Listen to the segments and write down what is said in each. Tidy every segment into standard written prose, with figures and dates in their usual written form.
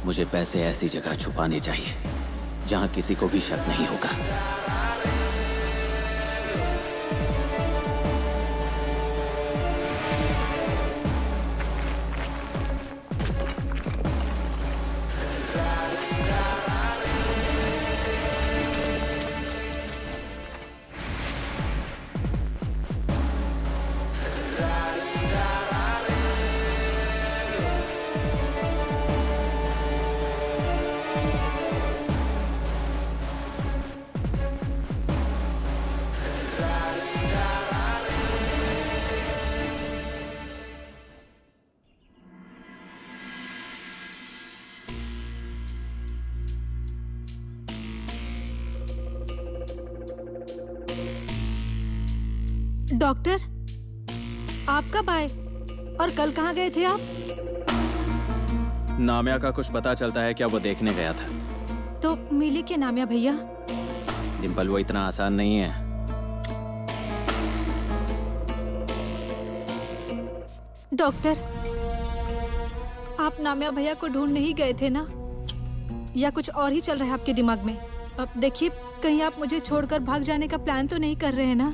मुझे पैसे ऐसी जगह छुपाने चाहिए जहां किसी को भी शक नहीं होगा। डॉक्टर, आप कब आए और कल कहाँ गए थे आप? नामिया का कुछ पता चलता है क्या? वो देखने गया था। तो मिली क्या नामिया भैया? डिम्पल, वो इतना आसान नहीं है। डॉक्टर, आप नामिया भैया को ढूंढ नहीं गए थे ना? या कुछ और ही चल रहा है आपके दिमाग में? अब देखिए, कहीं आप मुझे छोड़कर भाग जाने का प्लान तो नहीं कर रहे हैं ना?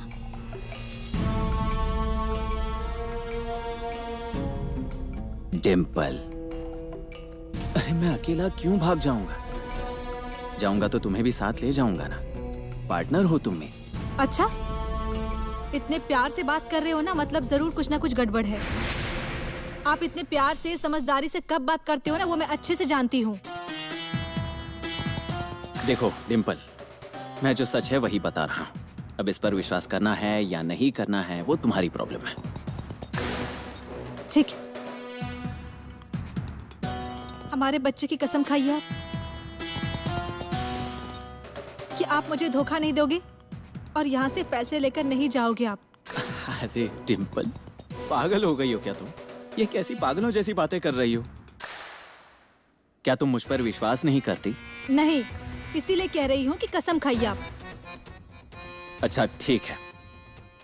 डिम्पल, अरे मैं अकेला क्यों भाग जाऊंगा? जाऊंगा तो तुम्हें भी साथ ले जाऊंगा ना, पार्टनर हो तुम में। अच्छा, इतने प्यार से बात कर रहे हो ना, मतलब जरूर कुछ ना कुछ गड़बड़ है। आप इतने प्यार से, समझदारी से कब बात करते हो ना, वो मैं अच्छे से जानती हूँ। देखो डिम्पल, मैं जो सच है वही बता रहा हूँ। अब इस पर विश्वास करना है या नहीं करना है वो तुम्हारी प्रॉब्लम है। ठीक है, हमारे बच्चे की कसम खाइए आप कि आप मुझे धोखा नहीं दोगे और यहाँ से पैसे लेकर नहीं जाओगे आप। अरे डिम्पल, पागल हो गई हो क्या तुम? ये कैसी पागलों जैसी बातें कर रही हो? क्या तुम मुझ पर विश्वास नहीं करती? नहीं, इसीलिए कह रही हूँ कि कसम खाइए आप। अच्छा ठीक है,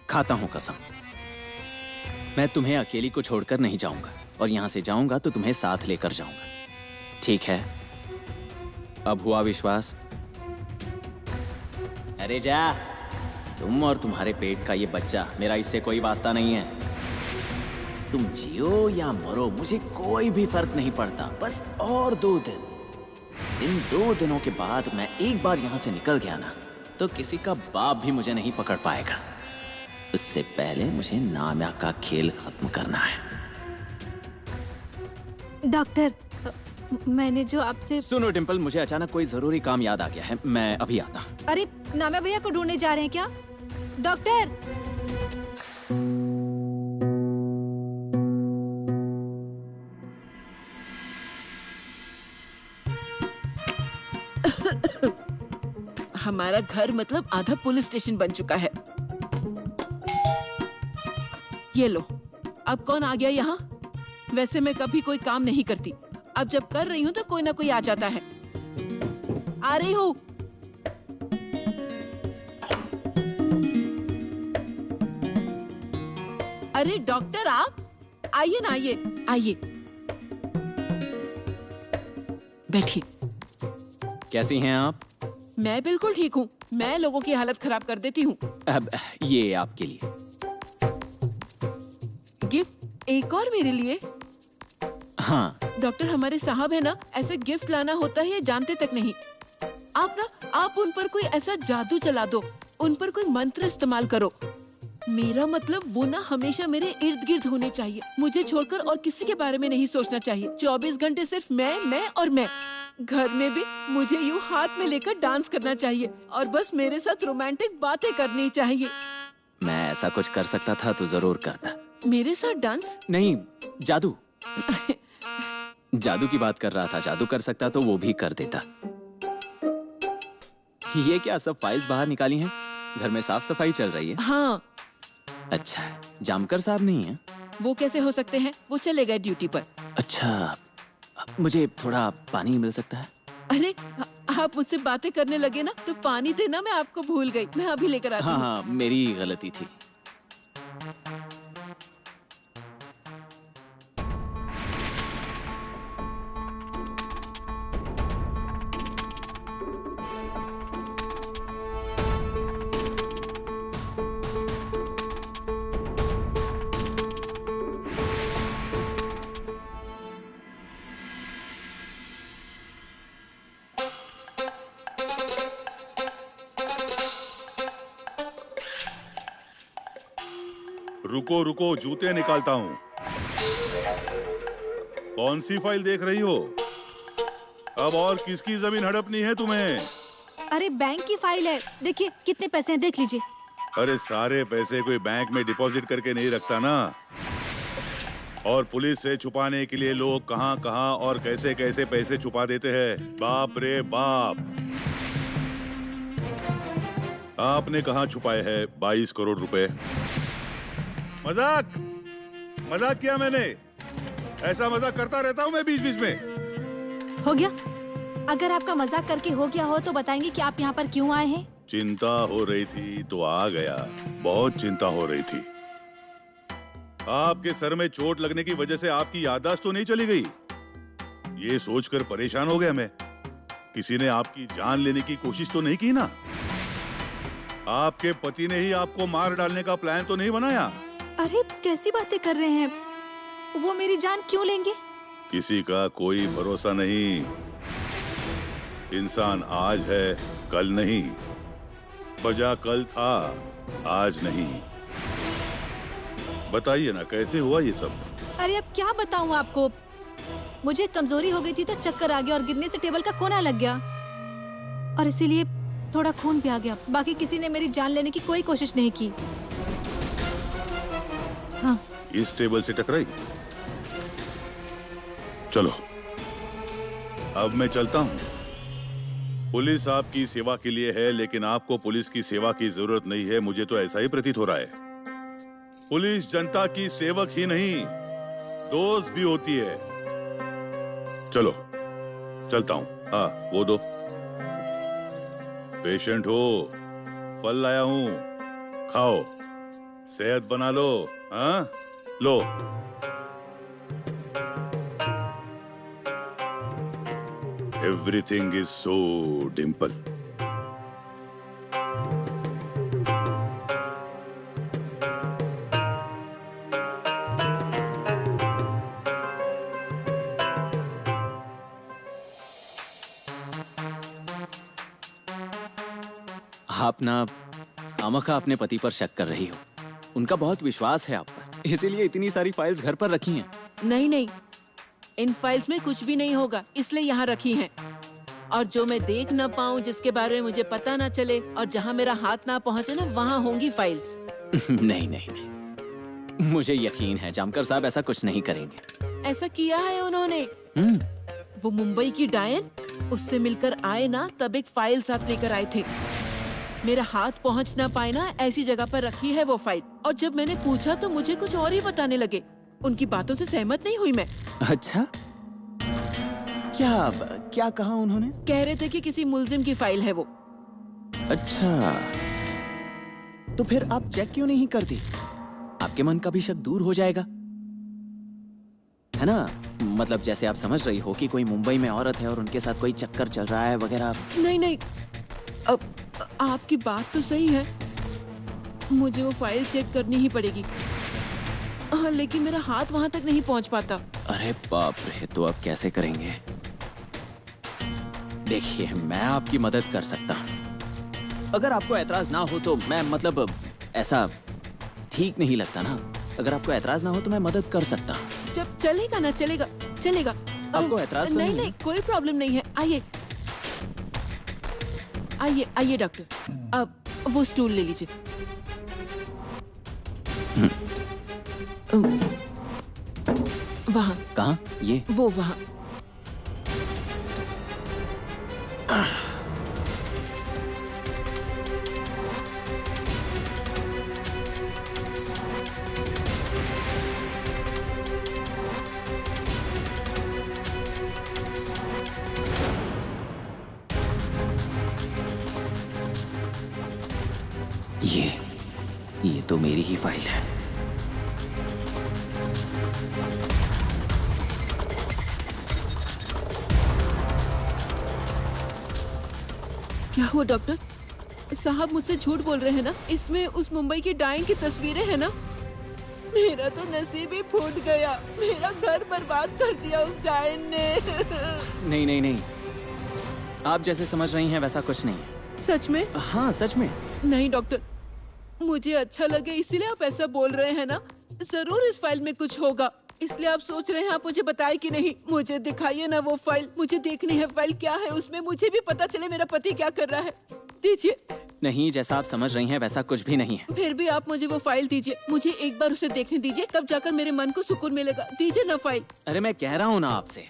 खाता हूँ कसम। मैं तुम्हें अकेली को छोड़कर नहीं जाऊंगा और यहाँ से जाऊंगा तो तुम्हें साथ लेकर जाऊंगा। ठीक है, अब हुआ विश्वास? अरे जा, तुम और तुम्हारे पेट का ये बच्चा, मेरा इससे कोई वास्ता नहीं है। तुम जियो या मरो, मुझे कोई भी फर्क नहीं पड़ता। बस और 2 दिन। इन 2 दिनों के बाद मैं एक बार यहाँ से निकल गया ना, तो किसी का बाप भी मुझे नहीं पकड़ पाएगा। उससे पहले मुझे नामिया का खेल खत्म करना है। डॉक्टर, मैंने जो आपसे... सुनो डिम्पल, मुझे अचानक कोई जरूरी काम याद आ गया है, मैं अभी आता हूँ। अरे, नामिया भैया को ढूंढने जा रहे हैं क्या? डॉक्टर! हमारा घर मतलब आधा पुलिस स्टेशन बन चुका है। ये लो, अब कौन आ गया यहाँ? वैसे मैं कभी कोई काम नहीं करती, अब जब कर रही हूँ तो कोई ना कोई आ जाता है। आ रही हूँ। अरे डॉक्टर, आप आइए ना, आइए आइए, बैठिए। कैसी हैं आप? मैं बिल्कुल ठीक हूँ। मैं लोगों की हालत खराब कर देती हूँ। अब ये आपके लिए गिफ्ट, एक और मेरे लिए? हाँ। डॉक्टर, हमारे साहब है ना, ऐसे गिफ्ट लाना होता है ये जानते तक नहीं। आप उन पर कोई ऐसा जादू चला दो, उन पर कोई मंत्र इस्तेमाल करो। मेरा मतलब वो ना हमेशा मेरे इर्द गिर्द होने चाहिए, मुझे छोड़कर और किसी के बारे में नहीं सोचना चाहिए। 24 घंटे सिर्फ मैं और मैं। घर में भी मुझे यूँ हाथ में लेकर डांस करना चाहिए और बस मेरे साथ रोमांटिक बातें करनी चाहिए। मैं ऐसा कुछ कर सकता था तो जरूर करता। मेरे साथ डांस? नहीं, जादू। जादू की बात कर रहा था। जादू कर सकता तो वो भी कर देता। ये क्या, सब फाइल्स बाहर निकाली हैं? घर में साफ सफाई चल रही है? हाँ। अच्छा, जामकर साहब नहीं है? वो कैसे हो सकते हैं, वो चले गए ड्यूटी पर। अच्छा, मुझे थोड़ा पानी मिल सकता है? अरे, आप मुझसे बातें करने लगे ना तो पानी देना मैं आपको भूल गई। मैं अभी लेकर आती हूँ। हाँ, मेरी गलती थी। रुको रुको, जूते निकालता हूँ। कौन सी फाइल देख रही हो? अब और किसकी जमीन हड़पनी है तुम्हें? अरे बैंक की फाइल है, देखिए कितने पैसे हैं, देख लीजिए। अरे सारे पैसे कोई बैंक में डिपॉजिट करके नहीं रखता ना। और पुलिस से छुपाने के लिए लोग कहां कहां और कैसे कैसे पैसे छुपा देते हैं। बाप रे बाप। आपने कहां छुपाए हैं 22 करोड़ रुपए? मजाक किया मैंने। ऐसा मजाक करता रहता हूं मैं बीच बीच में। हो गया? अगर आपका मजाक करके हो गया हो तो बताएंगे कि आप यहाँ पर क्यों आए हैं? चिंता हो रही थी तो आ गया। बहुत चिंता हो रही थी। आपके सर में चोट लगने की वजह से आपकी याददाश्त तो नहीं चली गई? ये सोचकर परेशान हो गया मैं। किसी ने आपकी जान लेने की कोशिश तो नहीं की ना? आपके पति ने ही आपको मार डालने का प्लान तो नहीं बनाया? अरे कैसी बातें कर रहे हैं? वो मेरी जान क्यों लेंगे? किसी का कोई भरोसा नहीं। इंसान आज है, कल नहीं। बजा कल था, आज नहीं। बताइए ना कैसे हुआ ये सब? अरे अब क्या बताऊं आपको? मुझे कमजोरी हो गई थी तो चक्कर आ गया और गिरने से टेबल का कोना लग गया और इसीलिए थोड़ा खून भी आ गया। बाकी किसी ने मेरी जान लेने की कोई कोशिश नहीं की। हाँ। इस टेबल से टकराई? चलो अब मैं चलता हूँ। पुलिस आपकी सेवा के लिए है, लेकिन आपको पुलिस की सेवा की जरूरत नहीं है। मुझे तो ऐसा ही प्रतीत हो रहा है। पुलिस जनता की सेवक ही नहीं, दोस्त भी होती है। चलो चलता हूँ। हाँ वो दो। पेशेंट हो, फल लाया हूँ, खाओ, सेहत बना लो। हाँ लो। Everything is so dimple. आप ना खामखा अपने पति पर शक कर रही हो। उनका बहुत विश्वास है आप पर, इसीलिए इतनी सारी फाइल्स घर पर रखी हैं। नहीं नहीं, इन फाइल्स में कुछ भी नहीं होगा, इसलिए यहाँ रखी हैं। और जो मैं देख ना पाऊँ, जिसके बारे में मुझे पता ना चले और जहाँ मेरा हाथ ना पहुँचे ना, वहाँ होंगी फाइल्स। नहीं नहीं नहीं, मुझे यकीन है जामकर साहब ऐसा कुछ नहीं करेंगे। ऐसा किया है उन्होंने। वो मुंबई की डायन, उससे मिलकर आए ना, तब एक फाइल साथ लेकर आए थे। मेरा हाथ पहुँच ना पाए ना, ऐसी जगह पर रखी है वो फाइल। और जब मैंने पूछा तो मुझे कुछ और ही बताने लगे। उनकी बातों से सहमत नहीं हुई मैं। अच्छा, क्या कहा उन्होंने? कह रहे थे कि किसी मुलजिम की फाइल है वो। अच्छा, तो फिर आप चेक क्यों नहीं करती? आपके मन का भी शक दूर हो जाएगा, है ना? मतलब जैसे आप समझ रही हो कि कोई मुंबई में औरत है और उनके साथ कोई चक्कर चल रहा है वगैरह। नहीं नहीं, अब आपकी बात तो सही है। मुझे वो फाइल चेक करनी ही पड़ेगी। हाँ, लेकिन मेरा हाथ वहाँ तक नहीं पहुँच पाता। अरे बाप रे, तो अब कैसे करेंगे? देखिए, मैं आपकी मदद कर सकता हूँ। अगर आपको ऐतराज ना हो तो मैं, मतलब ऐसा ठीक नहीं लगता ना। अगर आपको ऐतराज ना हो तो मैं मदद कर सकता हूँ। जब चलेगा ना, चलेगा चलेगा। आपको ऐतराज तो नहीं नहीं, कोई प्रॉब्लम नहीं है। आइए आइए आइए डॉक्टर, अब वो स्टूल ले लीजिए। वहाँ। कहाँ? ये वो वहाँ। ये तो मेरी ही फाइल है। क्या हुआ डॉक्टर साहब? मुझसे झूठ बोल रहे हैं ना? इसमें उस मुंबई की डायन की तस्वीरें हैं ना? मेरा तो नसीब ही फूट गया। मेरा घर बर्बाद कर दिया उस डायन ने। नहीं नहीं नहीं, आप जैसे समझ रही हैं वैसा कुछ नहीं है। सच में? हाँ सच में। नहीं डॉक्टर, मुझे अच्छा लगे इसीलिए आप ऐसा बोल रहे हैं ना? जरूर इस फाइल में कुछ होगा, इसलिए आप सोच रहे हैं आप मुझे बताए कि नहीं। मुझे दिखाइए ना वो फाइल, मुझे देखनी है फाइल क्या है उसमें, मुझे भी पता चले मेरा पति क्या कर रहा है। दीजिए। नहीं, जैसा आप समझ रही हैं वैसा कुछ भी नहीं है। फिर भी आप मुझे वो फाइल दीजिए, मुझे एक बार उसे देखने दीजिए, तब जाकर मेरे मन को सुकून मिलेगा। दीजिए ना फाइल। अरे मैं कह रहा हूँ ना आपसे,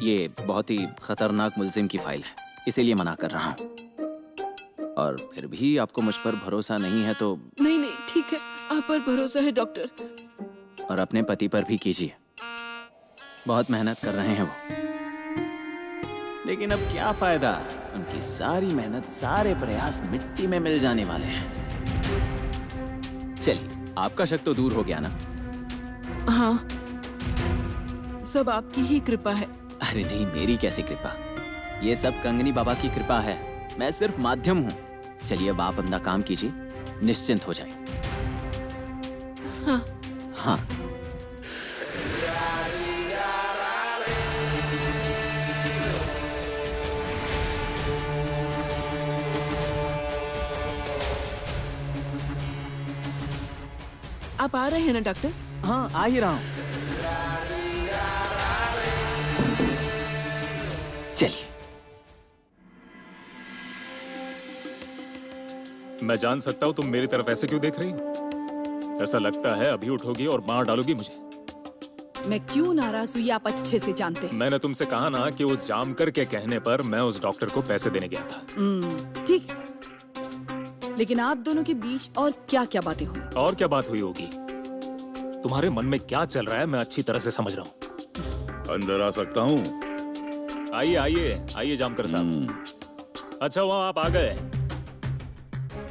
ये बहुत ही खतरनाक मुलजिम की फाइल है, इसीलिए मना कर रहा हूँ। और फिर भी आपको मुझ पर भरोसा नहीं है तो? नहीं नहीं ठीक है, आप पर भरोसा है डॉक्टर। और अपने पति पर भी कीजिए, बहुत मेहनत कर रहे हैं वो। लेकिन अब क्या फायदा, उनकी सारी मेहनत सारे प्रयास मिट्टी में मिल जाने वाले हैं। चलिए, आपका शक तो दूर हो गया ना? हाँ, सब आपकी ही कृपा है। अरे नहीं, मेरी कैसी कृपा, ये सब कंगनी बाबा की कृपा है, मैं सिर्फ माध्यम हूँ। चलिए अब आप अपना काम कीजिए, निश्चिंत हो जाए। हाँ। हाँ। आप आ रहे हैं ना डॉक्टर? हाँ, आ ही रहा हूँ। चलिए। मैं जान सकता हूँ तुम मेरी तरफ ऐसे क्यों देख रही हो? ऐसा लगता है अभी उठोगी और मार डालोगी मुझे। मैं क्यों नाराज हुई आप अच्छे से जानते हैं। मैंने तुमसे कहा ना कि वो जामकर के कहने पर मैं उस डॉक्टर को पैसे देने गया था। ठीक, लेकिन आप दोनों के बीच और क्या क्या बातें हुई? और क्या बात हुई होगी? तुम्हारे मन में क्या चल रहा है मैं अच्छी तरह से समझ रहा हूँ। अंदर आ सकता हूँ? आइए आइए आइए जामकर साहब। अच्छा हुआ आप आ गए,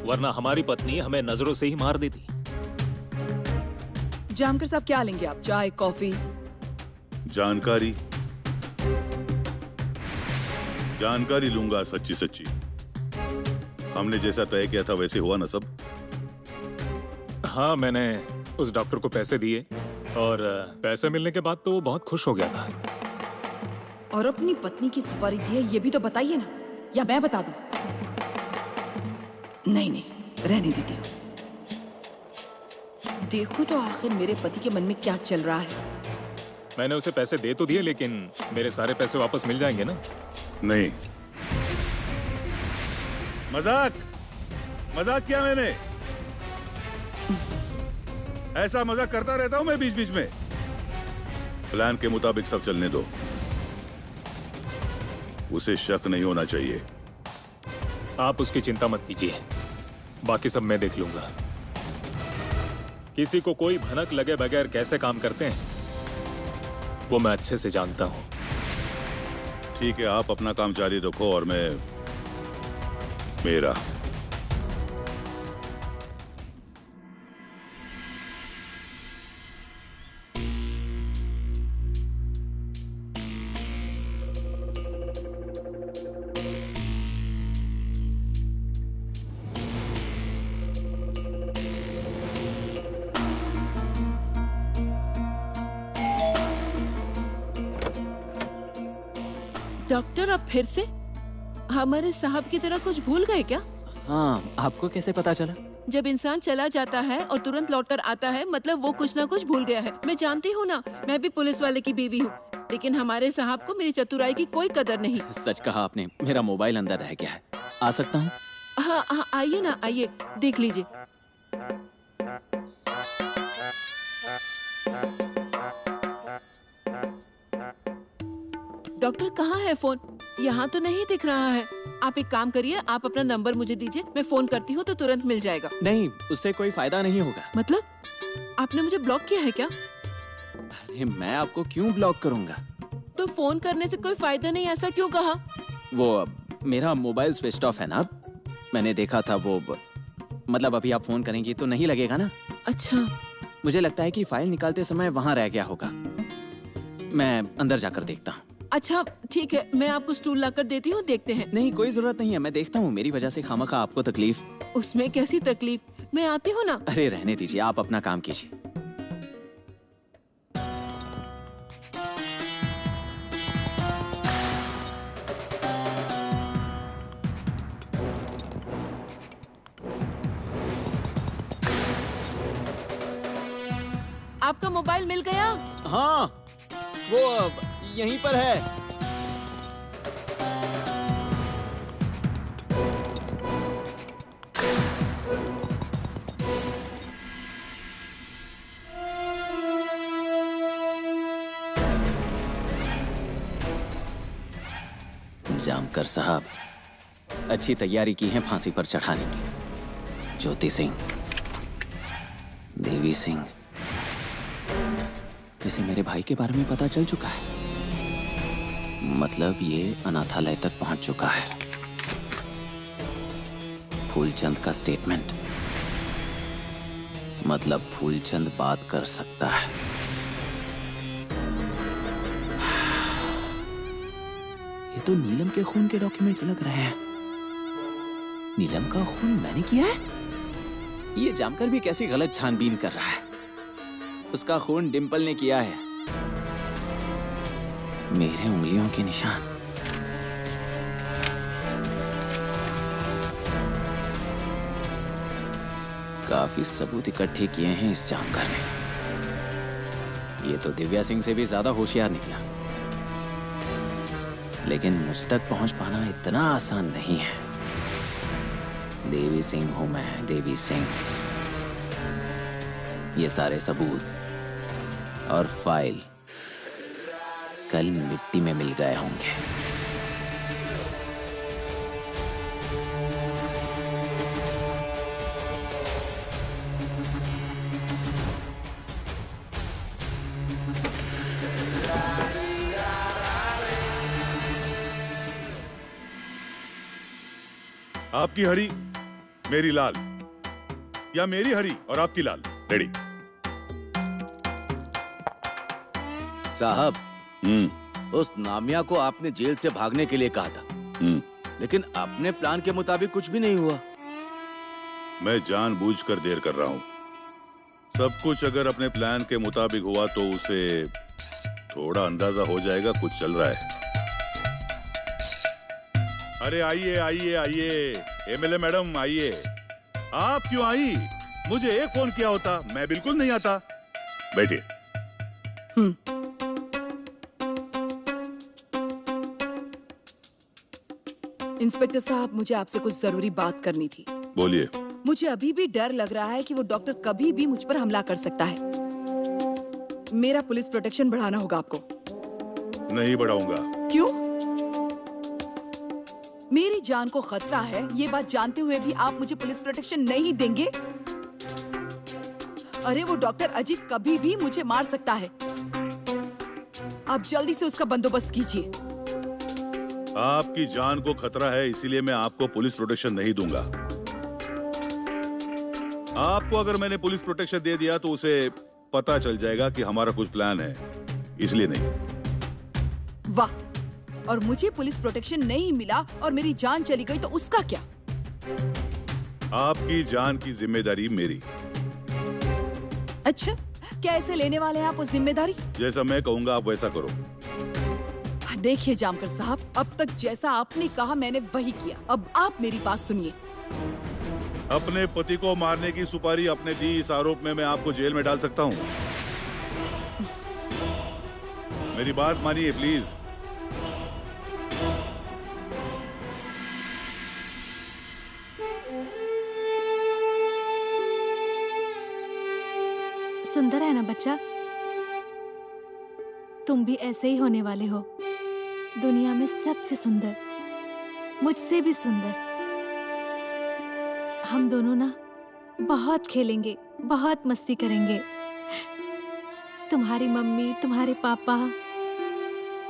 वरना हमारी पत्नी हमें नजरों से ही मार देती। जामकर साहब क्या लेंगे आप? चाय, कॉफी? जानकारी जानकारी लूंगा, सच्ची सच्ची। हमने जैसा तय किया था वैसे हुआ ना सब? हाँ, मैंने उस डॉक्टर को पैसे दिए और पैसे मिलने के बाद तो वो बहुत खुश हो गया था। और अपनी पत्नी की सुपारी दी है ये भी तो बताइए ना, या मैं बता दूं? नहीं नहीं, रहने देती हूँ। देखो तो आखिर मेरे पति के मन में क्या चल रहा है। मैंने उसे पैसे दे तो दिए, लेकिन मेरे सारे पैसे वापस मिल जाएंगे ना? नहीं, मजाक मजाक किया मैंने। ऐसा मजाक करता रहता हूं मैं बीच बीच में। प्लान के मुताबिक सब चलने दो, उसे शक नहीं होना चाहिए। आप उसकी चिंता मत कीजिए, बाकी सब मैं देख लूंगा। किसी को कोई भनक लगे बगैर कैसे काम करते हैं वो मैं अच्छे से जानता हूं। ठीक है, आप अपना काम जारी रखो और मैं मेरा। डॉक्टर अब फिर से हमारे साहब की तरह कुछ भूल गए क्या? हाँ, आपको कैसे पता चला? जब इंसान चला जाता है और तुरंत लौटकर आता है, मतलब वो कुछ ना कुछ भूल गया है। मैं जानती हूँ ना, मैं भी पुलिस वाले की बीवी हूँ, लेकिन हमारे साहब को मेरी चतुराई की कोई कदर नहीं। सच कहा आपने, मेरा मोबाइल अंदर रह गया है। आ सकता हूँ? हाँ हाँ, आइए ना, आइए देख लीजिए। डॉक्टर कहाँ है फोन? यहाँ तो नहीं दिख रहा है। आप एक काम करिए, आप अपना नंबर मुझे दीजिए, मैं फोन करती हूँ तो तुरंत मिल जाएगा। नहीं, उससे कोई फायदा नहीं होगा। मतलब आपने मुझे ब्लॉक किया है क्या? अरे मैं आपको क्यों ब्लॉक करूंगा? तो फोन करने से कोई फायदा नहीं, ऐसा क्यों कहा? वो मेरा मोबाइल स्विच ऑफ है ना, मैंने देखा था वो। मतलब अभी आप फोन करेंगी तो नहीं लगेगा ना? अच्छा, मुझे लगता है कि फाइल निकालते समय वहाँ रह गया होगा। मैं अंदर जाकर देखता हूँ। अच्छा ठीक है, मैं आपको स्टूल लाकर देती हूँ, देखते हैं। नहीं, कोई जरूरत नहीं है, मैं देखता हूँ। मेरी वजह से खामखा आपको तकलीफ। उसमें कैसी तकलीफ, मैं आती हूँ ना। अरे रहने दीजिए, आप अपना काम कीजिए। आपका मोबाइल मिल गया? हाँ, वो यहीं पर है। जामकर साहब, अच्छी तैयारी की है फांसी पर चढ़ाने की। ज्योति सिंह, देवी सिंह, इसे मेरे भाई के बारे में पता चल चुका है। मतलब ये अनाथालय तक पहुंच चुका है। फूलचंद का स्टेटमेंट, मतलब फूलचंद बात कर सकता है। ये तो नीलम के खून के डॉक्यूमेंट्स लग रहे हैं। नीलम का खून मैंने किया है? ये जानकर भी कैसी गलत छानबीन कर रहा है। उसका खून डिंपल ने किया है। मेरे उंगलियों के निशान। काफी सबूत इकट्ठे किए हैं इस जानकर ने। ये तो दिव्या सिंह से भी ज्यादा होशियार निकला। लेकिन मुझ तक पहुंच पाना इतना आसान नहीं है। देवी सिंह हूं मैं, देवी सिंह। ये सारे सबूत और फाइल कल मिट्टी में मिल गए होंगे। आपकी हरी, मेरी लाल, या मेरी हरी और आपकी लाल। रेडी? साहब, उस नामिया को आपने जेल से भागने के लिए कहा था, लेकिन अपने प्लान के मुताबिक कुछ भी नहीं हुआ। मैं जानबूझकर देर कर रहा हूँ। सब कुछ अगर अपने प्लान के मुताबिक हुआ तो उसे थोड़ा अंदाजा हो जाएगा कुछ चल रहा है। अरे आइए आइए आइए, एमएलए मैडम आइए। आप क्यों आई? मुझे एक फोन किया होता, मैं बिल्कुल नहीं आता। बैठिए। इंस्पेक्टर साहब, मुझे आपसे कुछ जरूरी बात करनी थी। बोलिए। मुझे अभी भी डर लग रहा है कि वो डॉक्टर कभी भी मुझ पर हमला कर सकता है। मेरा पुलिस प्रोटेक्शन बढ़ाना होगा आपको। नहीं बढ़ाऊंगा। क्यों? मेरी जान को खतरा है, ये बात जानते हुए भी आप मुझे पुलिस प्रोटेक्शन नहीं देंगे? अरे वो डॉक्टर अजीत कभी भी मुझे मार सकता है। आप जल्दी से उसका बंदोबस्त कीजिए। आपकी जान को खतरा है, इसीलिए मैं आपको पुलिस प्रोटेक्शन नहीं दूंगा। आपको अगर मैंने पुलिस प्रोटेक्शन दे दिया तो उसे पता चल जाएगा कि हमारा कुछ प्लान है, इसलिए नहीं। वाह, और मुझे पुलिस प्रोटेक्शन नहीं मिला और मेरी जान चली गई तो उसका क्या? आपकी जान की जिम्मेदारी मेरी। अच्छा, क्या ऐसे लेने वाले हैं आप उस जिम्मेदारी? जैसा मैं कहूंगा आप वैसा करो। देखिए जामकर साहब, अब तक जैसा आपने कहा मैंने वही किया। अब आप मेरी बात सुनिए। अपने पति को मारने की सुपारी अपने दी, इस आरोप में मैं आपको जेल में डाल सकता हूँ। मेरी बात मानिए प्लीज। सुंदर है ना बच्चा? तुम भी ऐसे ही होने वाले हो। दुनिया में सबसे सुंदर, मुझसे भी सुंदर। हम दोनों ना बहुत खेलेंगे, बहुत मस्ती करेंगे। तुम्हारी मम्मी, तुम्हारे पापा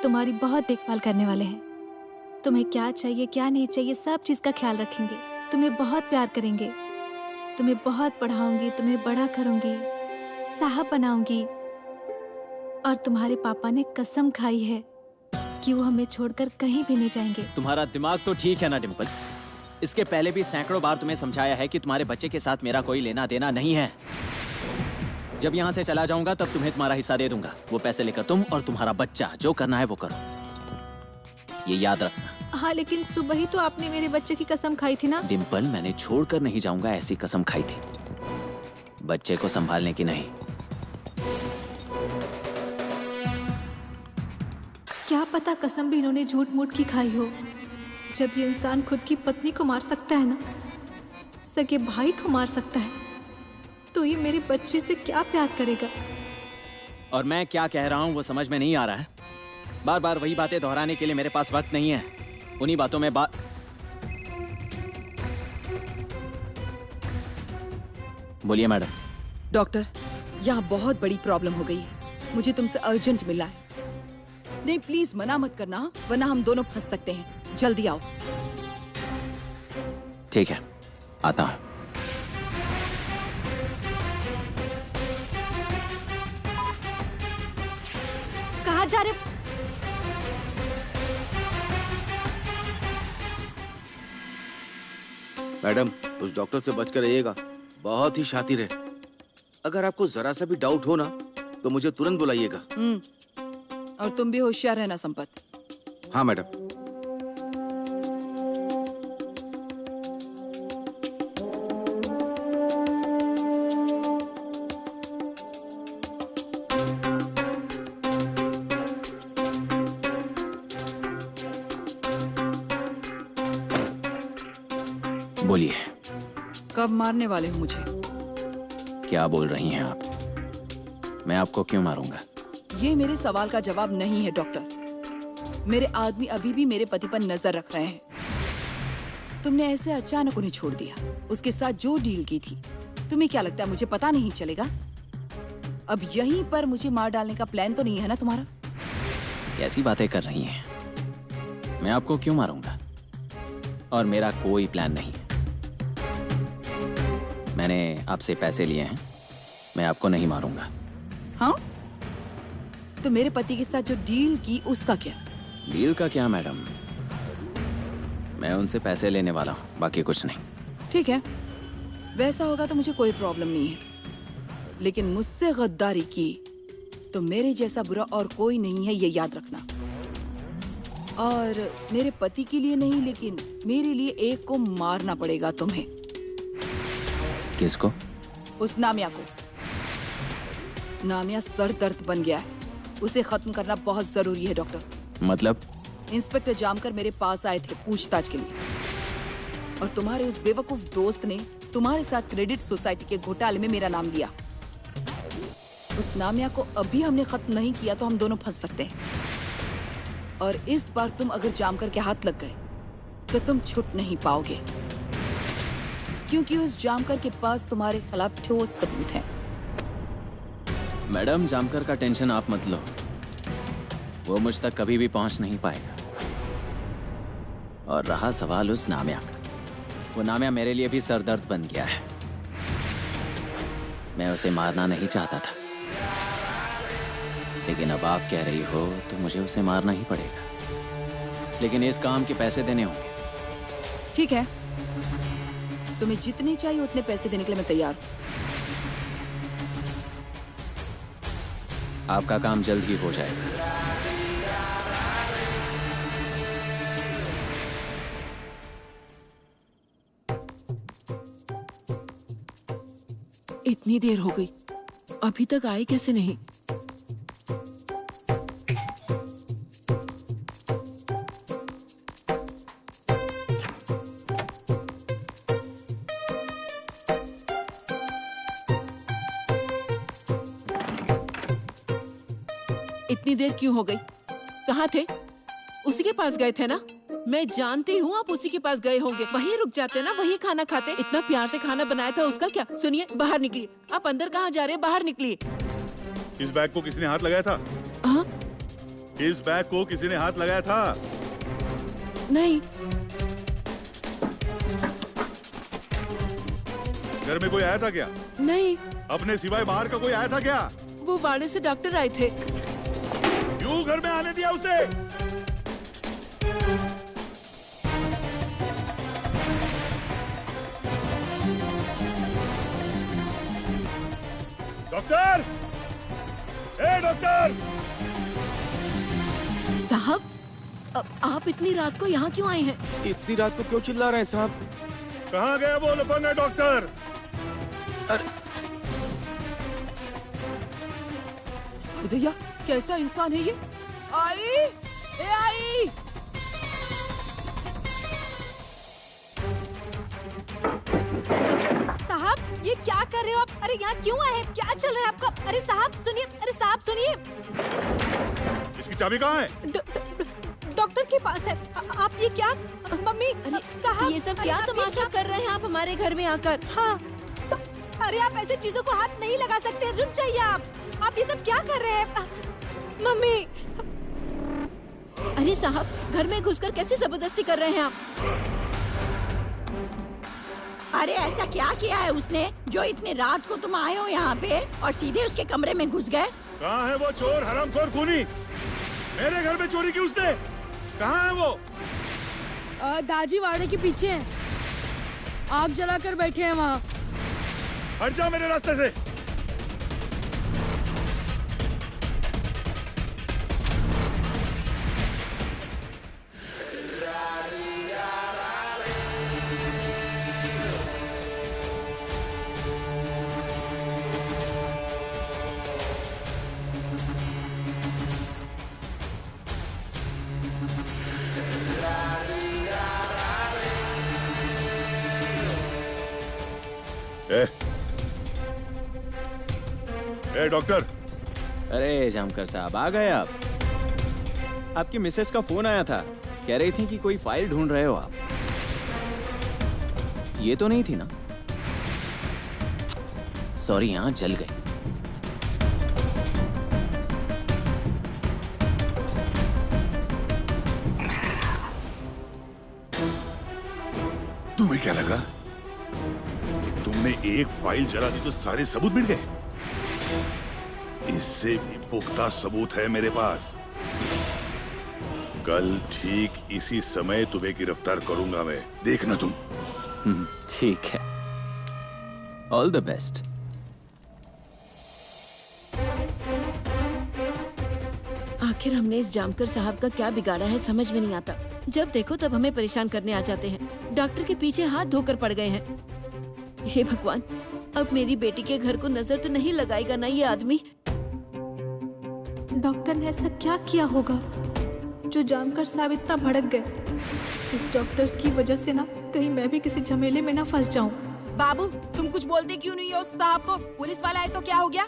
तुम्हारी बहुत देखभाल करने वाले हैं। तुम्हें क्या चाहिए क्या नहीं चाहिए सब चीज का ख्याल रखेंगे। तुम्हें बहुत प्यार करेंगे। तुम्हें बहुत पढ़ाऊंगी, तुम्हें बड़ा करूंगी, साहब बनाऊंगी। और तुम्हारे पापा ने कसम खाई है कि वो हमें छोड़कर कहीं भी नहीं जाएंगे। तुम्हारा दिमाग तो ठीक है ना डिम्पल? इसके पहले भी सैकड़ों बार तुम्हें समझाया है कि तुम्हारे बच्चे के साथ मेरा कोई लेना देना नहीं है। जब यहाँ से चला जाऊंगा तब तुम्हें तुम्हारा हिस्सा दे दूंगा। वो पैसे लेकर तुम और तुम्हारा बच्चा जो करना है वो करो, ये याद रखना। हाँ, लेकिन सुबह ही तो आपने मेरे बच्चे की कसम खाई थी ना। डिम्पल, मैंने छोड़कर नहीं जाऊंगा ऐसी कसम खाई थी, बच्चे को संभालने की नहीं। पता कसम भी इन्होंने झूठ मूठ की खाई हो। जब ये इंसान खुद की पत्नी को मार सकता है ना, सगे भाई को मार सकता है, तो ये मेरे बच्चे से क्या प्यार करेगा। और मैं क्या कह रहा हूँ वो समझ में नहीं आ रहा है। बार बार वही बातें दोहराने के लिए मेरे पास वक्त नहीं है। उन्हीं बातों में बोलिए मैडम। डॉक्टर, यहाँ बहुत बड़ी प्रॉब्लम हो गई है, मुझे तुमसे अर्जेंट मिला है। नहीं प्लीज मना मत करना, वरना हम दोनों फंस सकते हैं। जल्दी आओ। ठीक है, आता हूँ। कहाँ जा रहे? मैडम, उस डॉक्टर से बचकर रहिएगा, बहुत ही शातिर है। अगर आपको जरा सा भी डाउट हो ना तो मुझे तुरंत बुलाइएगा। और तुम भी होशियार रहना संपत। हाँ मैडम। बोलिए। कब मारने वाले हो मुझे? क्या बोल रही हैं आप? मैं आपको क्यों मारूंगा? ये मेरे सवाल का जवाब नहीं है डॉक्टर। मेरे आदमी अभी भी मेरे पति पर नजर रख रहे हैं। तुमने ऐसे अचानक उन्हें छोड़ दिया, उसके साथ जो डील की थी। तुम्हें क्या लगता है मुझे पता नहीं चलेगा? अब यहीं पर मुझे मार डालने का प्लान तो नहीं है ना तुम्हारा? कैसी बातें कर रही हैं? मैं आपको क्यों मारूंगा? और मेरा कोई प्लान नहीं है। मैंने आपसे पैसे लिए हैं, मैं आपको नहीं मारूंगा। हाँ? तो मेरे पति के साथ जो डील की उसका क्या? डील का क्या मैडम? मैं उनसे पैसे लेने वाला हूँ, बाकी कुछ नहीं। ठीक है, वैसा होगा तो मुझे कोई प्रॉब्लम नहीं है। लेकिन मुझसे गद्दारी की तो मेरे जैसा बुरा और कोई नहीं है, ये याद रखना। और मेरे पति के लिए नहीं, लेकिन मेरे लिए एक को मारना पड़ेगा तुम्हें। किसको? उस नामिया को। नामिया सर दर्द बन गया है, उसे खत्म करना बहुत जरूरी है डॉक्टर। मतलब? इंस्पेक्टर जामकर मेरे पास आए थे पूछताछ के लिए, और तुम्हारे उस बेवकूफ दोस्त ने तुम्हारे साथ क्रेडिट सोसाइटी के घोटाले में मेरा नाम लिया। उस नामिया को अभी हमने खत्म नहीं किया तो हम दोनों फंस सकते हैं। और इस बार तुम अगर जामकर के हाथ लग गए तो तुम छूट नहीं पाओगे, क्योंकि उस जामकर के पास तुम्हारे खिलाफ ठोस सबूत हैं। मैडम, जामकर का टेंशन आप मत लो, वो मुझ तक कभी भी पहुंच नहीं पाएगा। और रहा सवाल उस नामिया का, वो नामिया मेरे लिए भी सरदर्द बन गया है। मैं उसे मारना नहीं चाहता था, लेकिन अब आप कह रही हो तो मुझे उसे मारना ही पड़ेगा। लेकिन इस काम के पैसे देने होंगे। ठीक है, तुम्हें जितने चाहिए उतने पैसे देने के लिए मैं तैयार हूँ। आपका काम जल्द ही हो जाएगा। इतनी देर हो गई, अभी तक आए कैसे नहीं? इतनी देर क्यों हो गई? कहाँ थे? उसी के पास गए थे ना? मैं जानती हूँ आप उसी के पास गए होंगे। वहीं रुक जाते ना, वहीं खाना खाते। इतना प्यार से खाना बनाया था उसका क्या? सुनिए, बाहर निकलिए। आप अंदर कहाँ जा रहे हैं? बाहर निकलिए। इस बैग को किसी ने हाथ लगाया था? हाँ? इस बैग को किसी ने हाथ लगाया था? नहीं। घर में कोई आया था क्या? नहीं। अपने सिवाय बाहर का कोई आया था क्या? वो वाड़े से डॉक्टर आए थे। क्यों घर में आने दिया उसे? डॉक्टर! ए डॉक्टर! साहब, आप इतनी रात को यहाँ क्यों आए हैं? इतनी रात को क्यों चिल्ला रहे हैं साहब? कहाँ गया वो लफंगा डॉक्टर? भैया, कैसा इंसान है ये? आई! ए आई! साहब ये क्या कर रहे हो आप? अरे यहाँ क्यों आए हैं? क्या चल रहा है आपका? अरे साहब सुनिए, अरे साहब सुनिए। इसकी चाबी कहाँ है? डॉक्टर के पास है। आप ये क्या? मम्मी, अरे साहब ये सब अरे क्या आप ये तमाशा कर रहे हैं आप हमारे घर में आकर? हाँ, अरे आप ऐसे चीजों को हाथ नहीं लगा सकते। रुक जाइए आप ये सब क्या कर रहे हैं? मम्मी, अरे साहब, घर में घुसकर कैसे जबरदस्ती कर रहे हैं आप? अरे ऐसा क्या किया है उसने जो इतनी रात को तुम आए हो यहाँ पे और सीधे उसके कमरे में घुस गए? कहाँ है वो चोर हरामखोर खूनी? मेरे घर में चोरी की उसने। कहाँ है वो? दाजी वाड़े के पीछे हैं। आग जलाकर बैठे हैं वहाँ। हट जा मेरे रास्ते से। ए डॉक्टर। अरे जामकर साहब आ गए आप। आपकी मिसेस का फोन आया था, कह रही थी कि कोई फाइल ढूंढ रहे हो आप। ये तो नहीं थी ना? सॉरी, यहाँ जल गई। तुम्हें क्या लगा तुमने एक फाइल जला दी तो सारे सबूत मिट गए? इससे भी पुख्ता सबूत है मेरे पास। कल ठीक इसी समय तुम्हें गिरफ्तार करूंगा मैं, देखना तुम। ठीक है, ऑल द बेस्ट। आखिर हमने इस जामकर साहब का क्या बिगाड़ा है समझ में नहीं आता। जब देखो तब हमें परेशान करने आ जाते हैं। डॉक्टर के पीछे हाथ धोकर पड़ गए हैं। हे भगवान, अब मेरी बेटी के घर को नजर तो नहीं लगाएगा ना ये आदमी? डॉक्टर ने ऐसा क्या किया होगा जो जानकर साहब इतना भड़क गए? इस डॉक्टर की वजह से ना कहीं मैं भी किसी झमेले में ना फंस जाऊं। बाबू, तुम कुछ बोलते क्यों नहीं हो उस साहब को? पुलिस वाला है तो क्या हो गया?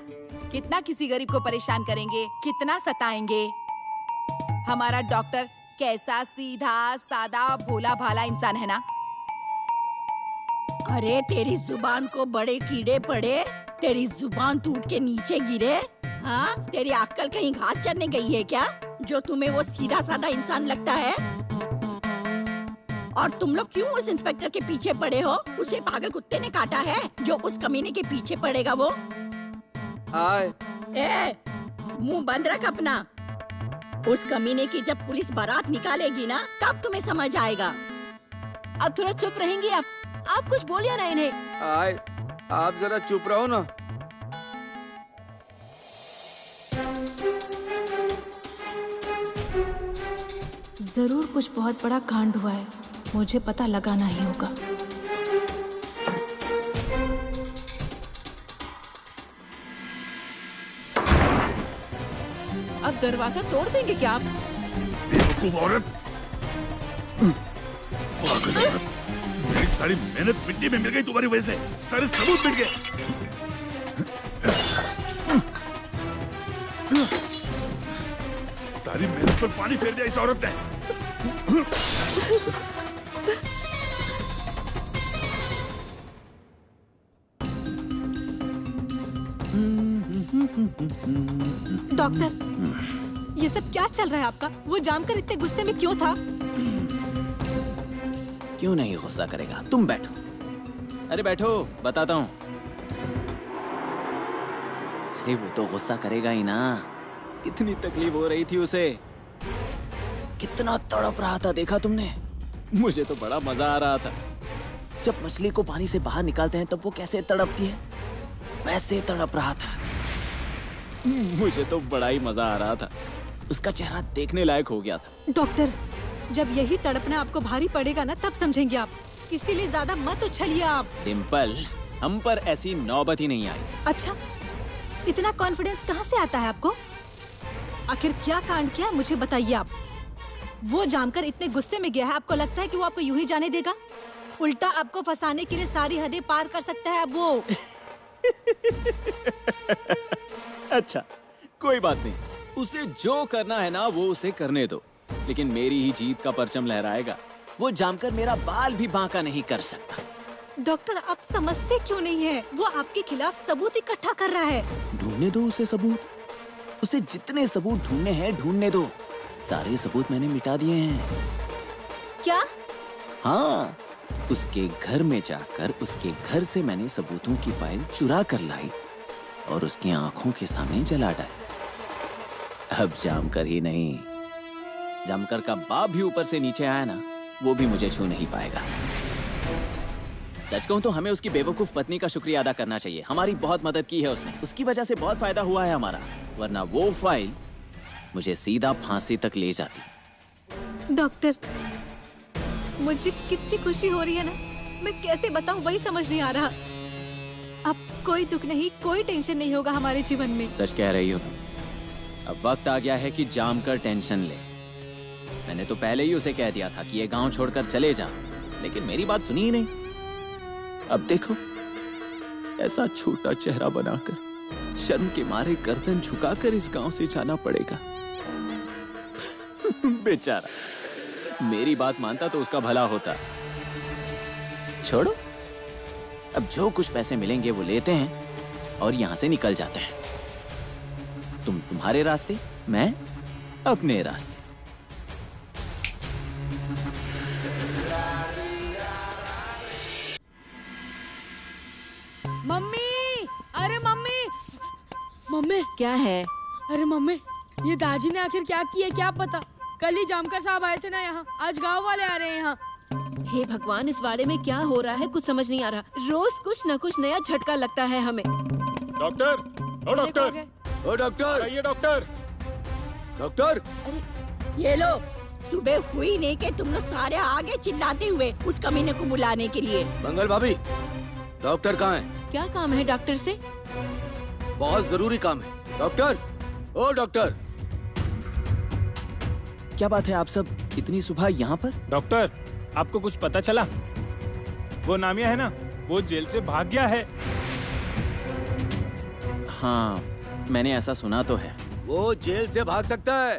कितना किसी गरीब को परेशान करेंगे, कितना सताएंगे। हमारा डॉक्टर कैसा सीधा सादा भोला भाला इंसान है ना। अरे तेरी जुबान को बड़े कीड़े पड़े, तेरी जुबान टूट के नीचे गिरे। हाँ, तेरी अक्ल कहीं घास चरने गई है क्या जो तुम्हें वो सीधा साधा इंसान लगता है? और तुम लोग क्यों उस इंस्पेक्टर के पीछे पड़े हो? उसे पागल कुत्ते ने काटा है जो उस कमीने के पीछे पड़ेगा वो? आए। ए, मुंह बंद रख अपना। उस कमीने की जब पुलिस बारात निकालेगी ना तब तुम्हें समझ आएगा। अब थोड़ा चुप रहेंगे आप कुछ बोलिए ना इन्हें। आए, आप जरा चुप रहो ना। जरूर कुछ बहुत बड़ा कांड हुआ है, मुझे पता लगाना ही होगा। अब दरवाजा तोड़ देंगे क्या आप? बेवकूफ औरत, पागल औरत, मेरी सारी मेहनत मिट्टी में मिल गई तुम्हारी वजह से। सारे सबूत मिट गए। सारी मेहनत पर पानी फेर दिया इस औरत ने। डॉक्टर, ये सब क्या चल रहा है आपका? वो जानकर इतने गुस्से में क्यों था? क्यों नहीं गुस्सा करेगा? तुम बैठो। अरे बैठो, बताता हूँ। अरे वो तो गुस्सा करेगा ही ना। कितनी तकलीफ हो रही थी उसे, कितना तड़प रहा था, देखा तुमने? मुझे तो बड़ा मजा आ रहा था। जब मछली को पानी से बाहर निकालते हैं तब वो कैसे तड़पती है, वैसे तड़प रहा था। मुझे तो बड़ा ही मजा आ रहा था। उसका चेहरा देखने लायक हो गया था। डॉक्टर, जब यही तड़पना आपको भारी पड़ेगा ना तब समझेंगे आप, इसीलिए ज्यादा मत उछलिए आप। डिम्पल, हम पर ऐसी नौबत ही नहीं आई। अच्छा, इतना कॉन्फिडेंस कहाँ से आता है आपको? आखिर क्या कांड किया मुझे बताइए आप। वो जानकर इतने गुस्से में गया है, आपको लगता है कि वो आपको यूं ही जाने देगा? उल्टा आपको फंसाने के लिए सारी हदें पार कर सकता है अब वो। अच्छा, कोई बात नहीं, उसे जो करना है ना वो उसे करने दो, लेकिन मेरी ही जीत का परचम लहराएगा। वो जानकर मेरा बाल भी बांका नहीं कर सकता। डॉक्टर, आप समझते क्यों नहीं है? वो आपके खिलाफ सबूत इकट्ठा कर रहा है। ढूंढने दो उसे सबूत, उसे जितने सबूत ढूंढने हैं ढूंढने दो। सारे सबूत मैंने मिटा दिए हैं। क्या? हाँ, उसके घर में जाकर उसके घर से मैंने सबूतों की फाइल चुरा कर लाई और उसकी आंखों के सामने जला डाली। अब जामकर ही नहीं, जामकर का बाप भी ऊपर से नीचे आया ना, वो भी मुझे छू नहीं पाएगा। सच कहूं तो हमें उसकी बेवकूफ पत्नी का शुक्रिया अदा करना चाहिए। हमारी बहुत मदद की है उसने, उसकी वजह से बहुत फायदा हुआ है हमारा, वरना वो फाइल मुझे सीधा फांसी तक ले जाती। डॉक्टर, मुझे कितनी खुशी हो रही है ना, मैं कैसे बताऊं वही समझ नहीं आ रहा। अब कोई दुख नहीं, कोई टेंशन नहीं होगा हमारे जीवन में। सच कह रही हो तुम। अब वक्त आ गया है कि जामकर टेंशन ले। मैंने तो पहले ही उसे कह दिया था कि ये गांव छोड़कर चले जा, लेकिन मेरी बात सुनी ही नहीं। अब देखो, ऐसा छोटा चेहरा बनाकर शर्म के मारे गर्दन झुकाकर इस गांव से जाना पड़ेगा। बेचारा, मेरी बात मानता तो उसका भला होता। छोड़ो, अब जो कुछ पैसे मिलेंगे वो लेते हैं और यहां से निकल जाते हैं। तुम तुम्हारे रास्ते, मैं अपने रास्ते। मम्मी, अरे मम्मी, मम्मी क्या है? अरे मम्मी, ये दाजी ने आखिर क्या किया क्या पता। कल ही जामकर साहब आए थे ना यहाँ, आज गांव वाले आ रहे हैं यहाँ। हे भगवान, इस वाड़े में क्या हो रहा है कुछ समझ नहीं आ रहा। रोज कुछ न कुछ नया झटका लगता है हमें। डॉक्टर, ओ डॉक्टर, ओ डॉक्टर, आइए डॉक्टर। डॉक्टर, अरे ये लो, सुबह हुई नहीं कि तुम लोग सारे आगे चिल्लाते हुए उस कमीने को बुलाने के लिए। मंगल भाभी, डॉक्टर कहाँ है? क्या काम है डॉक्टर से? बहुत जरूरी काम है। डॉक्टर, ओ डॉक्टर। क्या बात है, आप सब इतनी सुबह यहाँ पर? डॉक्टर, आपको कुछ पता चला? वो नामिया है ना, वो जेल से भाग गया है। हाँ, मैंने ऐसा सुना तो है। वो जेल से भाग सकता है,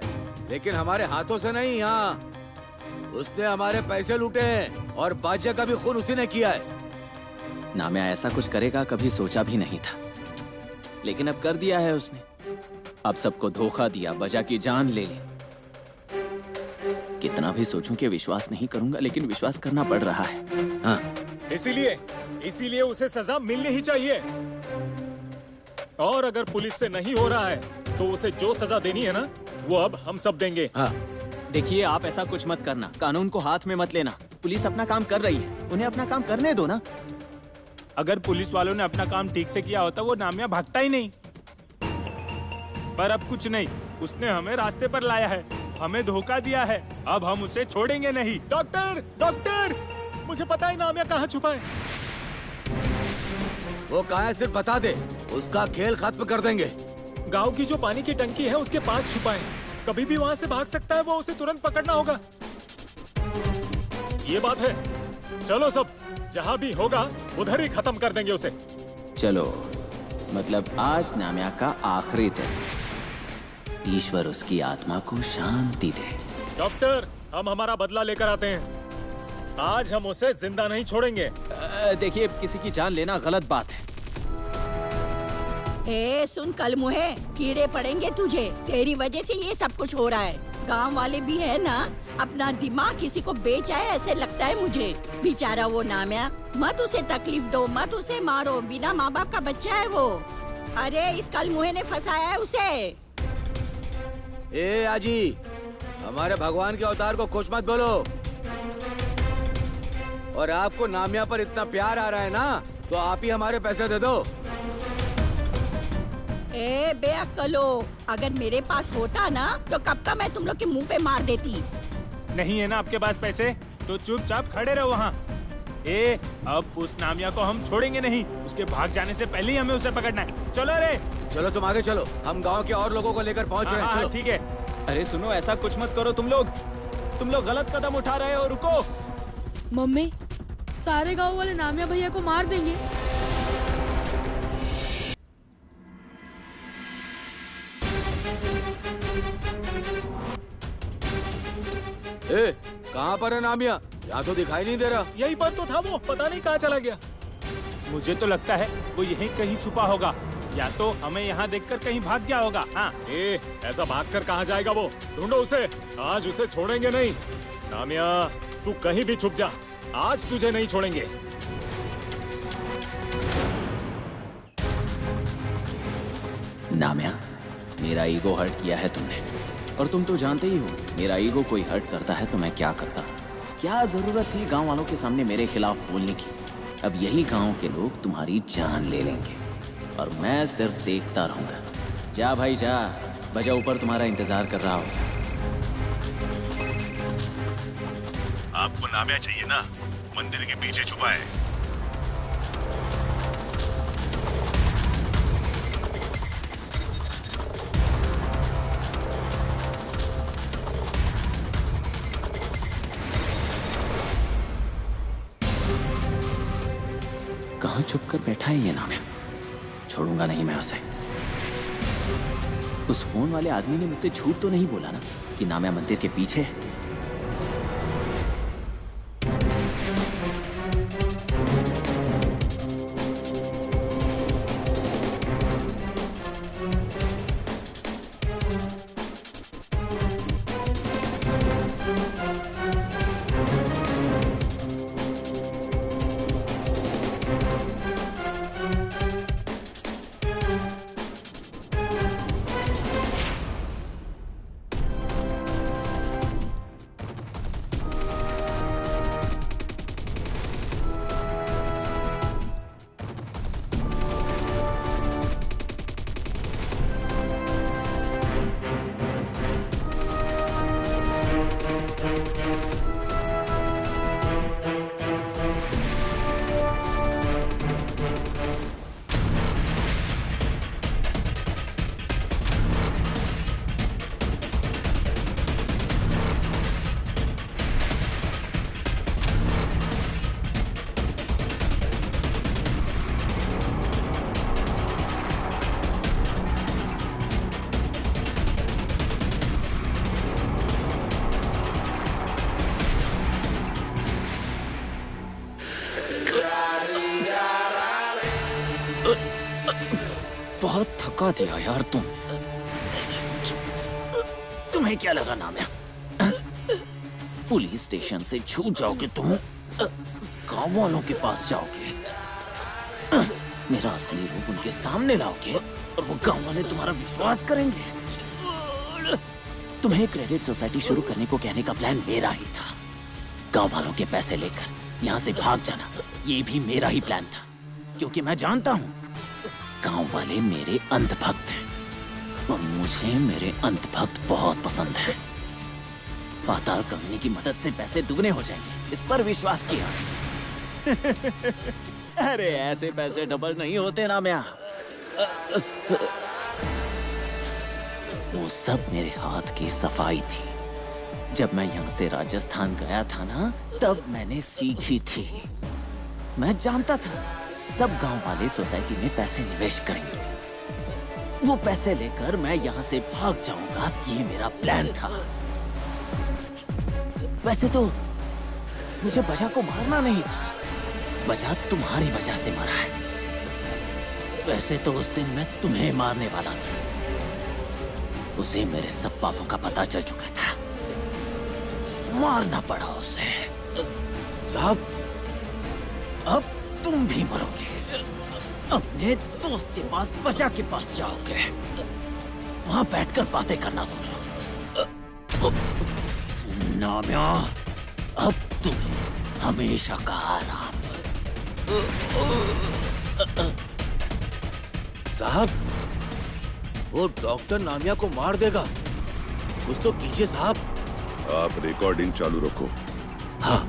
लेकिन हमारे हाथों से नहीं। यहाँ उसने हमारे पैसे लूटे हैं और बादशाह का भी खून उसी ने किया है। नामिया ऐसा कुछ करेगा कभी सोचा भी नहीं था, लेकिन अब कर दिया है उसने। अब सबको धोखा दिया, बजा की जान ले ली। कितना भी सोचूं कि विश्वास नहीं करूंगा, लेकिन विश्वास करना पड़ रहा है। हाँ, इसीलिए उसे सजा मिलनी ही चाहिए। और अगर पुलिस से नहीं हो रहा है तो उसे जो सजा देनी है ना, वो अब हम सब देंगे। हाँ। देखिए, आप ऐसा कुछ मत करना, कानून को हाथ में मत लेना। पुलिस अपना काम कर रही है, उन्हें अपना काम करने दो ना। अगर पुलिस वालों ने अपना काम ठीक से किया होता, वो नामिया भागता ही नहीं। पर अब कुछ नहीं, उसने हमें रास्ते पर लाया है, हमें धोखा दिया है, अब हम उसे छोड़ेंगे नहीं। डॉक्टर, डॉक्टर, मुझे पता है नामिया कहाँ छुपा है। वो कहाँ है सिर्फ बता दे, उसका खेल खत्म कर देंगे। गांव की जो पानी की टंकी है उसके पास छुपा है, कभी भी वहाँ से भाग सकता है। वो उसे तुरंत पकड़ना होगा। ये बात है। चलो सब, जहाँ भी होगा उधर ही खत्म कर देंगे उसे। चलो, मतलब आज नामिया का आखिरी दिन। ईश्वर उसकी आत्मा को शांति दे। डॉक्टर, हम हमारा बदला लेकर आते हैं। आज हम उसे जिंदा नहीं छोड़ेंगे। देखिए, किसी की जान लेना गलत बात है। ए सुन कल मुहे, कीड़े पड़ेंगे तुझे, तेरी वजह से ये सब कुछ हो रहा है। गांव वाले भी है ना, अपना दिमाग किसी को बेच आए ऐसे लगता है मुझे। बेचारा वो नामिया, मत उसे तकलीफ दो, मत उसे मारो, बिना माँ बाप का बच्चा है वो। अरे इस कल मुहे ने फंसाया है उसे। ए आजी, हमारे भगवान के अवतार को कुछ मत बोलो। और आपको नामिया पर इतना प्यार आ रहा है ना, तो आप ही हमारे पैसे दे दो। ए बेअक्लो, अगर मेरे पास होता ना तो कब का मैं तुम लोग के मुंह पे मार देती। नहीं है ना आपके पास पैसे, तो चुपचाप खड़े रहो वहाँ। ए, अब उस नामिया को हम छोड़ेंगे नहीं, उसके भाग जाने से पहले ही हमें उसे पकड़ना है। चलो रे, चलो तुम आगे चलो, हम गांव के और लोगों को लेकर पहुंच रहे हैं। चलो। ठीक है। अरे सुनो, ऐसा कुछ मत करो तुम लोग। तुम लोग गलत कदम उठा रहे हो, रुको। मम्मी, सारे गांव वाले नामिया भैया को मार देंगे। ए, कहाँ पर है नामिया? यहाँ तो दिखाई नहीं दे रहा। यही पर तो था वो, पता नहीं कहाँ चला गया। मुझे तो लगता है वो यहीं कहीं छुपा होगा, या तो हमें यहाँ देखकर कहीं भाग गया होगा। हाँ, ऐसा भागकर कहाँ जाएगा वो? ढूंढो उसे, आज उसे छोड़ेंगे नहीं। नामिया, तू कहीं भी छुप जा, आज तुझे नहीं छोड़ेंगे। नामिया, मेरा ईगो हर्ट किया है तुमने, और तुम तो जानते ही हो मेरा ईगो कोई हर्ट करता है तो मैं क्या करता। क्या जरूरत थी गांव वालों के सामने मेरे खिलाफ बोलने की? अब यही गांव के लोग तुम्हारी जान ले लेंगे और मैं सिर्फ देखता रहूंगा। जा भाई जा, बजा ऊपर तुम्हारा इंतजार कर रहा हूँ। आपको नामिया चाहिए ना? मंदिर के पीछे छुपा है। कहाँ छुप कर बैठा है ये नामिया? छोड़ूंगा नहीं मैं उसे। उस फोन वाले आदमी ने मुझसे झूठ तो नहीं बोला ना कि नामिया मंदिर के पीछे है? बहुत थका दिया यार तुम। तुम्हें क्या लगा नामिया? पुलिस स्टेशन से छूट जाओगे तुम, गांव वालों के पास जाओगे, मेरा असली रूप उनके सामने लाओगे और वो गांव वाले तुम्हारा विश्वास करेंगे। तुम्हें क्रेडिट सोसाइटी शुरू करने को कहने का प्लान मेरा ही था। गांव वालों के पैसे लेकर यहाँ से भाग जाना, ये भी मेरा ही प्लान था, क्योंकि मैं जानता हूँ गांव वाले मेरे अंधभक्त हैं और मुझे मेरे अंधभक्त बहुत पसंद है। पाताल कंपनी की मदद से पैसे दुगने हो जाएंगे, इस पर विश्वास किया। अरे ऐसे पैसे डबल नहीं होते ना म्या। वो सब मेरे हाथ की सफाई थी। जब मैं यहाँ से राजस्थान गया था ना, तब मैंने सीखी थी। मैं जानता था सब गांव वाले सोसाइटी में पैसे निवेश करेंगे। वो पैसे लेकर मैं यहाँ से भाग जाऊंगा, ये मेरा प्लान था। वैसे तो मुझे बजा को मारना नहीं था, बजा तुम्हारी वजह से मरा है। वैसे तो उस दिन मैं तुम्हें मारने वाला था, उसे मेरे सब पापों का पता चल चुका था, मारना पड़ा उसे। साहब, अब तुम भी मरोगे। अपने दोस्त के पास, बजा के पास जाओगे, वहां बैठकर बातें करना दोनों। नामिया, अब तुम्हें हमेशा का आराम। साहब, वो डॉक्टर नामिया को मार देगा, कुछ तो कीजिए साहब। आप रिकॉर्डिंग चालू रखो। हाँ।